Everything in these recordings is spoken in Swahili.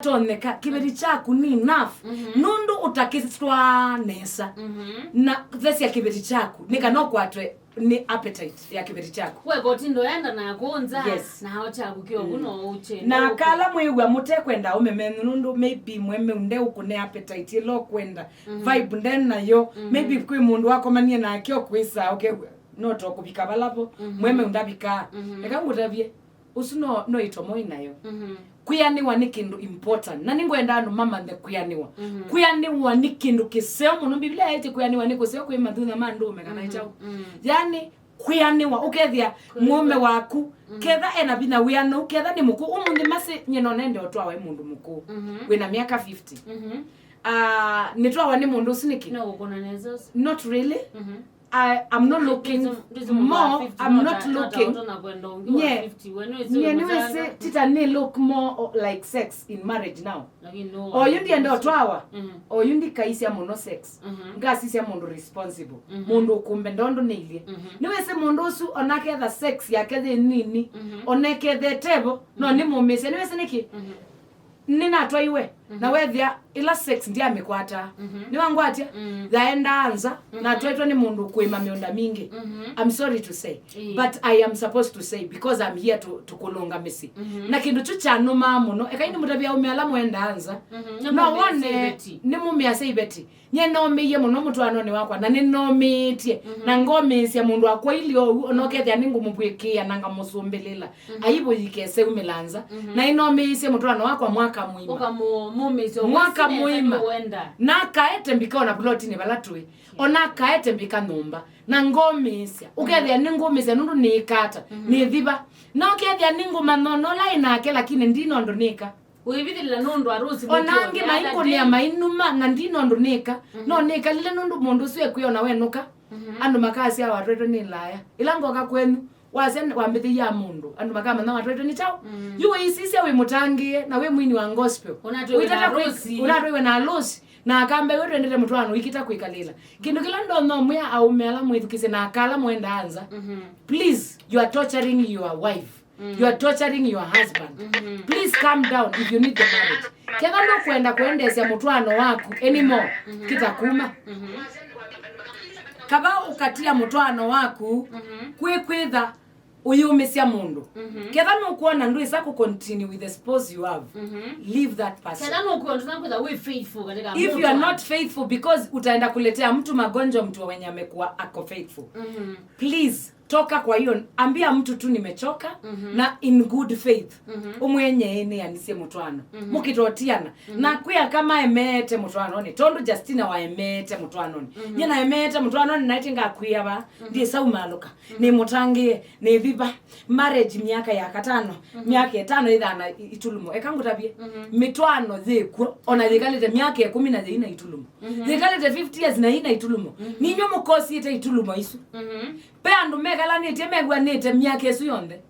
toneka kibeti chaku ni enough nundu utakiswa nesa na thesi ya kibeti chaku nikanokwatwe ni appetite ya kibeti chaku we gotindo yenda na kuonza na hao chaku kyo kuno uche na kala mwiwa mutekwenda umemenu nundu maybe mweme unde ukune appetite lo kwenda vibe ndena nayo maybe kwi mundu wako manie na kyo kwisa okay no tokubika balapo mweme undabika ekangutavye usuno no itomo inayo kuyaniwa ni kindu important na ningwenda anu mama nde kuyaniwa kuyaniwa ni kindu kiseo muno Biblia eti kuyaniwa ni kuseo kwa madhuna mandume kana ichao yani kuyaniwa ukethia mume waku ketha ena bina wiano ketha ni muku umundi masi nyeno nende otwa mundu muku wina miaka 50 nitwa ni mundu siniki no ukona nezo not really I'm not looking more. I'm not looking. Yeah, tita ni look more like sex in marriage now. Or you ndi ndo twawa. Or you ndi kaisi ya mono sex. Nga sisi ya mundu responsible. Mundu kumbe ndondo nilie. Niwe se mundu su onake the sex ya kede nini. Oneke the table. No ni mumese. Niwe se niki. Nina atwa iwe. Na wethia ila sex ndiye amekwata ni wangu atia zaenda anza na twetwa ni mundu kuima miunda mingi I'm sorry to say but I am supposed to say because I'm here to kulunga misi na kindu chucha numa muno ekaini mutabia umeala mwenda anza no one ni mumia sei beti nye no miye muno Mutwaano ni wakwa na ni no mitie na ngome sia mundu akwa ilio onokethia ningu mubwikia nanga musumbelela aibo yikese umelanza na ino miye Mutwaano wakwa mwaka muima mwaka muima na kaete mbika ona ploti ni balatwe ona kaete mbika numba na ngomisia ukethia ni ngomisia nundu ni ikata ni thiba na ukethia ni ngoma nono la inake lakini ndino ndonika uivithila nundu arusi onangi maiko ni mainuma na ndino ndonika no nika lile nundu mundu swe kuyona wenuka andu makasi ya watweto ni laya ilango ka kwenu wasen wambithi ya mundu andu makama na watweto ni chao yuwe isisi we mutangie na we mwini wa gospel unatwe na arusi na akambe wewe ndete Mutwaano ikita kuikalila kindu kila ndo no mya au mela mwithukise na akala mwenda anza please you are torturing your wife you are torturing your husband please calm down if you need the marriage kenda ndo kwenda kuendesha Mutwaano waku anymore kitakuma kaba ukatia Mutwaano waku kwitha uyumisia mundu ketha no kuona ndu isa ku continue with the spouse you have leave that person ketha no kuona kwenda we faithful katika if you are not faithful because utaenda kuletea mtu magonjwa mtu wenye amekuwa ako faithful please toka kwa hiyo ambia mtu tu nimechoka na in good faith umwenye ene anise Mutwaano mukitotiana na kuya kama emete Mutwaano ni tondu Justina wa emete Mutwaano ni na emete Mutwaano ni naitinga kuya ba ndiye saumaluka ni mutangie ni viba marriage miaka ya 5 miaka 5 ithana itulumo ekangutabie Mutwaano thekwo ona thikalite miaka 10 na thina itulumo thikalite 50 years na ina itulumo ninyo mukosi ite itulumo isu pe andu megala nite megwa nite miaka esu yonde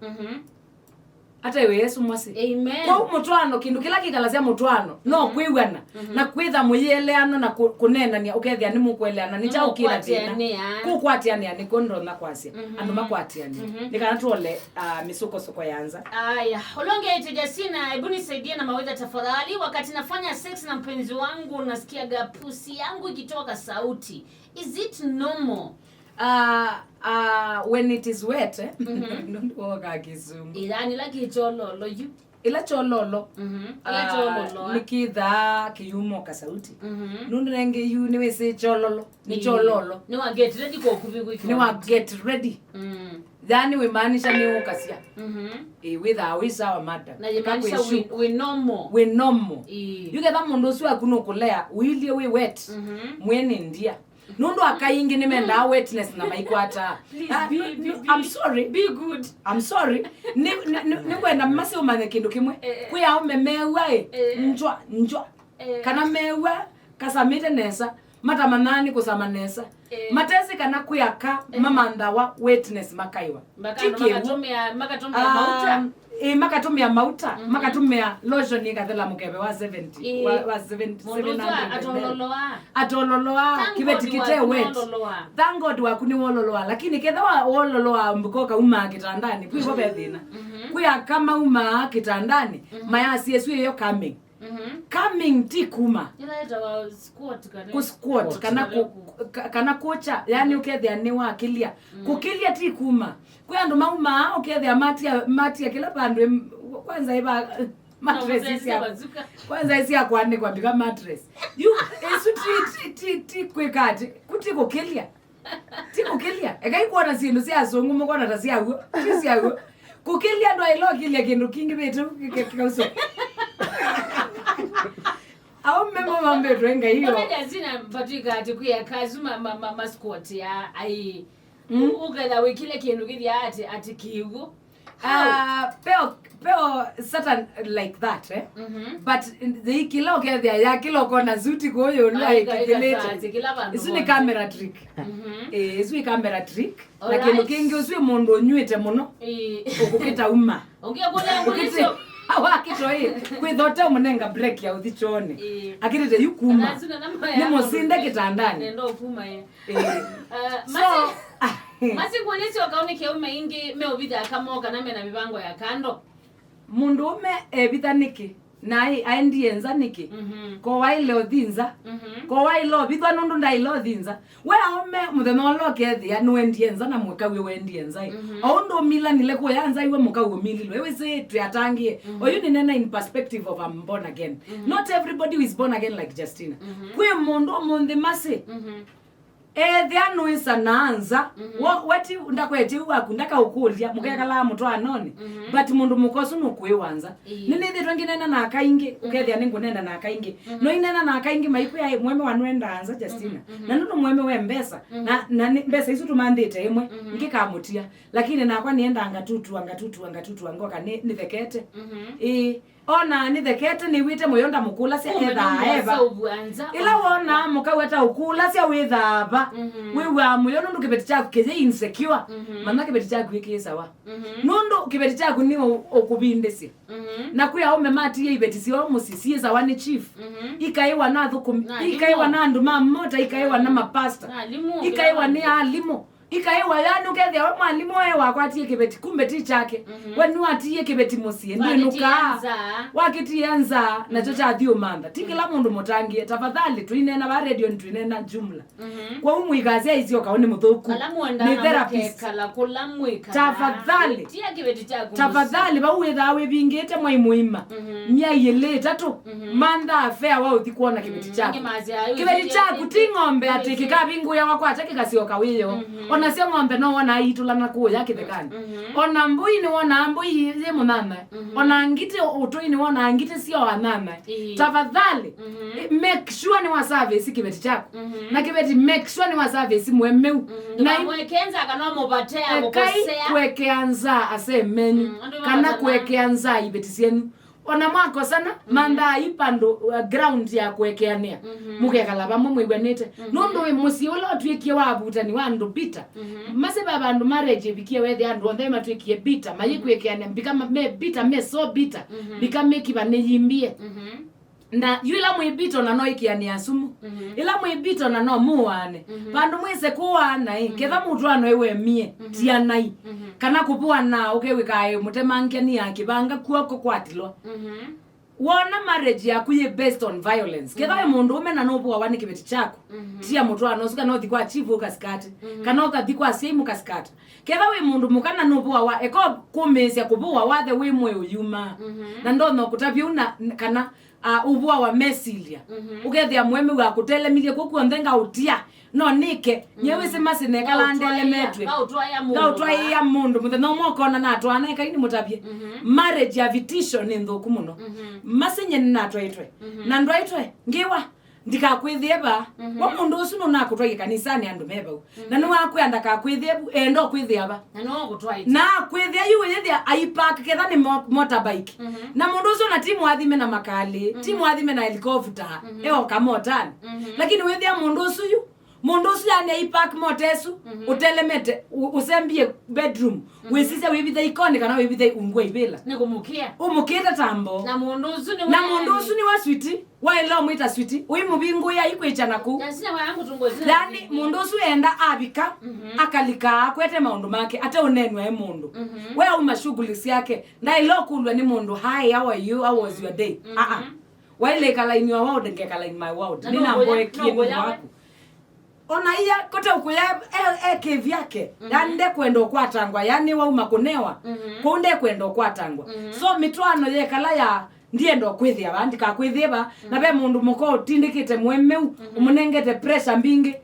ata iwe Yesu mwasi amen kwa Mutwaano kindu kila kikalasia Mutwaano no kwiwana na kwitha muyeleana na kunena ni ukethia ni mukweleana ni chao kila tena kukwatiania ni kondo na kwasia andu makwatiania nikana tuole misuko soko yanza aya olonge ite Justina hebu nisaidie na maweza tafadhali wakati nafanya sex na mpenzi wangu nasikia gapusi yangu ikitoka sauti is it normal when it is wet ndo kizungu ilani laki chololo yu ila chololo ila chololo nikitha kiyumo ka sauti nundu nenge yu ni wese chololo ni chololo ni wa get ready kwa kuvigo ni wa get ready yani we maanisha ni ukasia with our mother na maanisha we normal you get that mundu swa kuno kulea wilie we wet mwene ndia nundu akaingi nimenda wetness na maikwata I'm sorry be good I'm sorry ni kwenda mase umane kindu kimwe kuya umemewa njwa kana mewa kasamite nesa mata manani kusama nesa matesi kana kuyaka mamandawa wetness makaiwa makatumia mauta makatumia mauta makatumia lotion ikathela mukebe wa 70 wa 700 atololoa kibeti kite wet thank God wakuni wololoa lakini ketha wa wololoa mbukoka uma kitandani kuibo bethina kuya kama uma kitandani mayasi yesu yo coming coming ti kuma ila squat kana kocha yani ukethia ni wakilia kukilia ti kuma kwa ndo mauma ukethia matia kila pandu kwanza iba mattress isi ya kwani kwa bika mattress you esu ti kwekati kuti kukilia ti kukilia ekai kuona sindu sia zongu mukona tasia huo sia huo kukilia ndo ilo kilia kindu kingi betu kikauso au memo mambe renga hiyo kama jazina mpatika atikuya kazi ma squat ya ai ugala wekile kindu kidi ati kigu peo certain like that but the kilo ke ya kilo kona zuti koyo like calculate isuni camera trick isuni camera trick lakini kingi uswi mundu onywete muno okukita uma ongia kula nguliso awakitoi kwithote umunenga break ya uthichone akirite yukuma ni musinde kitandani nendo kuma masi kuonesi wakaone kiume ingi meobitha akamoka na mena mibango ya kando mundu ume ebithaniki nai aendie nzaniki ko waile othinza ko wailo bithwa nundu ndailo othinza we ome mutheno lokethia nuendie nza na mwekawe wendie nzai aundo mila nile ko yanza iwe mukawe mililo we say triatangie oyu ni nena in perspective of I'm born again not everybody is born again like Justina kwe mundu munde mase thiano isa naanza wati ndakwete wakundaka ukulia mukekala Mutwaano but mundu mukosu nukwiwanza nini thitwenginena na akaingi ukethia ningunenda na akaingi no inena na akaingi maiku ya mweme wanwenda anza Justina na nundu mweme we mbesa na mbesa isu tumandite imwe ngikamutia lakini nakwa nienda angatutu angoka ni thekete ona ni thekete ni wite moyonda mukula sia eva ila wona mukaweta ukula sia withaba wewa moyono ndu kibeti chaku keze insecure mama kibeti chaku iki sawa nundu kibeti chaku ni okubindesi na kuya ome mati ye ibeti sio musisi sawa ni chief ikaiwa na thuku ikaiwa na ndu mamota ikaiwa na mapasta ikaiwa ni alimo ikaiwa yani ukethia we mwalimu we wakwatie kibeti kumbe ti chake wenu atie kibeti musie ndinuka wakitianza na chocha athio manda tikila mundu mutangie tafadhali tuinena ba radio tuinena jumla kwa umwigazia izio kaone muthuku ni therapist kala kulamwika tafadhali tia kibeti chako tafadhali ba withawe bingite mwaimuima mia yele tatu manda afea wa uthi kuona kibeti chako kibeti chako ti ng'ombe atikika bingu ya wakwata kikasioka wiyo ona sia ng'ombe no wona itula na kuya kithekani ona mbui ni wona mbui ye munana ona ngite utoi ni wona ngite sio wanana tafadhali make sure ni wa service kibeti chako na kibeti make sure ni wa service mwemeu na mwekenza kana mubatea mukosea kwekeanza asemeni kana kwekeanza ibeti sienu ona mwako sana manda ipando ground ya kwekeania mukekala bamwe mwigwanete nondo we musiolo twikie wabutani wandu bita mase babandu marriage bikie wethi andu onthe matwikie bita mayikwekeania bikama me bita me so bita bikame kibane yimbie na yula mwibito na no ikiani asumu ila mwibito na no muwane bandu mwise kuwana ketha Mutwaano ewe mie tianai kana kupua na ukewikae mutemanke ni akibanga kuoko kwatilwa wona marriage yaku ye based on violence ketha mundu umena no bua wani kibeti chako tia Mutwaano suka no thikwa chivu kaskati kana ukathikwa same kaskati ketha we mundu mukana no bua wa eko kumesia kubua wathe we mwe uyuma na ndo no kutabiuna kana ubua wa mesilia ukethia mweme wa kutelemilie kuku ndhenga utia no nike nyewe sema sinekala ndele metwe gautwa ya mundu muthe no mokona na atwana ikaini mutabie marriage ya vitisho ni nthuku muno masenye ni natwaitwe na ndwaitwe ngiwa ndikakwithie ba wa mundu usu no nakutwa kanisani andu meba na no akwenda kakwithie endo kwithia ba na no gutwa na kwithia yu yethia aipark ketha ni motorbike na mundu usu na timu athime na makali timu athime na helicopter eo kamotani lakini wethia mundu usu yani aipark motesu utelemete usembie bedroom wisise wibithe ikoni kana wibithe ungwe ibela nikumukia umukita tambo na mundu usu ni wa switi wa ilo mwita switi uimu bingu ya ikwichana ku yasina wangu tungozi yani mundu usu enda abika akalika kwete maundu make ate unenwa e mundu we uma shughuli yake na ilo kulwa ni mundu hi how are you how was your day Waile kala in your world ngekala in my world. Nina mboe kienu wako. Ona iya kote ukuya kevi yake. Yande kwenda kwatangwa yani wa umakonewa. Konde kwenda kwatangwa. So Mutwaano ye kala ya ndiye ndo kwithia bandika kwithiba na be mundu muko tindikite mwemeu umunengete pressure mbingi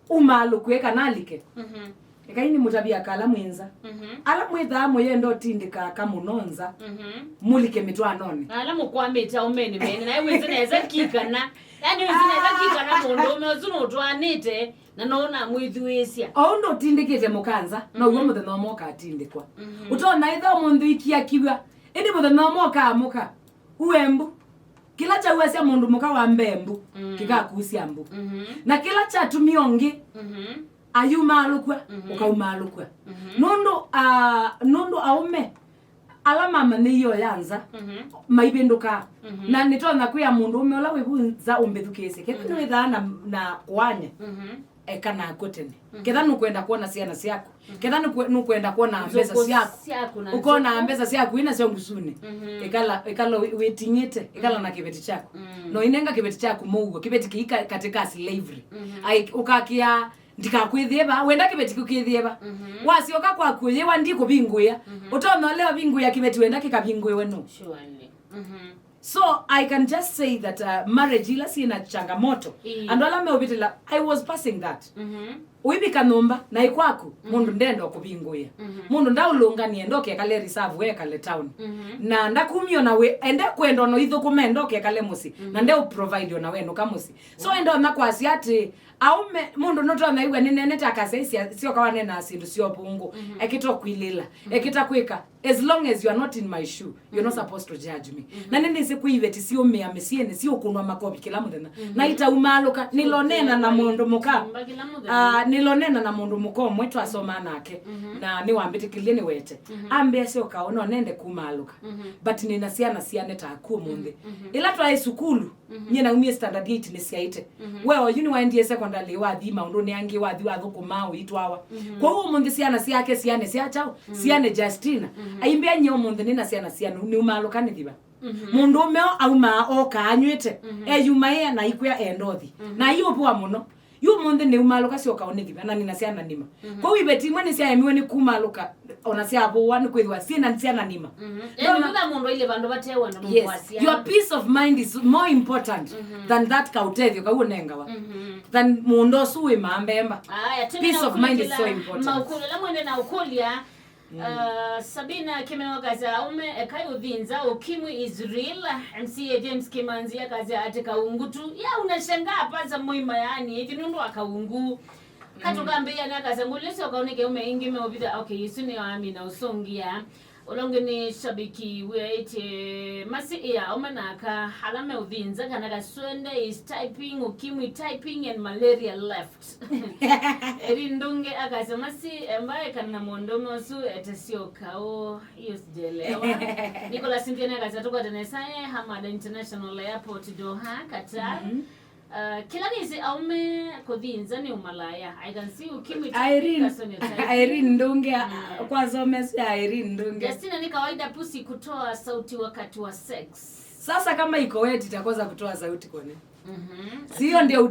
umalu kweka nalike ekaini mutabia kala mwenza ala mwitha moye ndo tindika kamunonza mulike Mutwaanoni ala mukwambita umeni meni na iwe zinaweza kikana yani zinaweza kikana mundu umeozuno utwanite na naona mwithuisia au ndo tindikite mukanza na uwo muthe no moka tindikwa utona itha mundu ikia kiwa indi muthe no moka amuka uembu kila cha uwesia mundu muka wa mbembu kikakusia mbu na kila cha tumiongi ayumalukwa ukaumalukwa nondo aume ala mama niyo yanza maibenduka na nitona kuya mundu umeola webunza umbethukese kethu withana na kwanya ekana kotene ketha nukwenda kuona ciana ciaku ketha nukwenda kuona mbesa ciaku ukona mbesa ciaku ina cio ngusune ikala wetingite ikala na kibeti chako no inenga kibeti chako mugo kibeti kiika katika slavery ai ukakia ndikakwithiba wenda kibeti kukithiba wasioka kwa kuyewa ndiko binguya utona leo binguya kibeti wenda kikabinguwe no surely so I can just say that marriage ila sina changamoto and wala meobitila I was passing that uibika nomba na ikwaku mundu ndendo kubinguya mundu ndaulunga ni endoke kale reserve we kale town na ndakumio na we ende kwendo no ithu kumendoke kale musi na nde provide na we no kamusi so endo na kwasi ati aume mundu noto na iwe nene takasesia sio kawane na asindu sio bungu ekitokwilila ekitakwika as long as you are not in my shoe you're not supposed to judge me na nini sikuiveti sio mea mesiene sio kunwa makobi kila muthena na itaumaloka nilonena na mundu muka nilonena na mundu muko mwetu asoma nake na ni wambitikilie ni wete ambe sio kaona nende kumaluka but nina siana taku munde ila twa sukulu nyina umie standard 8 ni siaite wewe uni waendie secondary wathi maundu ni angi wathi wathuku mau itwawa kwa hiyo munde siana siake siane siachao siane Justina aimbia nyo munde nina siana ni umaluka ni thiba mundu umeo auma oka anywete eyumaye na ikuya endothi na hiyo bwa muno yu munde ni umaluka sio kaonethiba na nina siana nima kwa hiyo ibeti mwe ni sia emiwe ni kumaluka ona sia abo wani kwithwa sina siana nima ndio mundu ile bandu batewa na mundu wasia your peace of mind is more important than that kautethio kaunengawa than mundu suwe mambemba peace of mind is so important maukulela mwende na ukulia Sabina Kimewa kaza ume kai udhinza ukimwi is real MCA James Kimanzia kaza atika ungutu ya unashangaa paza muima yani eti nundu akaungu katugambia na kaza ngulisa kaoneke ume ingi meobida okay yisune wami na usongia olonge ni shabiki wete masi ya umanaka halame udhinza kana kaswende is typing ukimwi typing and malaria left erindunge akaza masi ambaye kana mondomo su Syokau hiyo sijelewa Nicolas Sintiana kaza toka Tenesaye Hamad International Airport Doha Qatar kila nizi aume kodhinza ni umalaya I can see ukimwi Irene Ndunge kwa zomesi Irene Ndunge Justina ni kawaida pusi kutoa sauti wakati wa sex sasa kama iko weti itakoza kutoa sauti kone sio ndio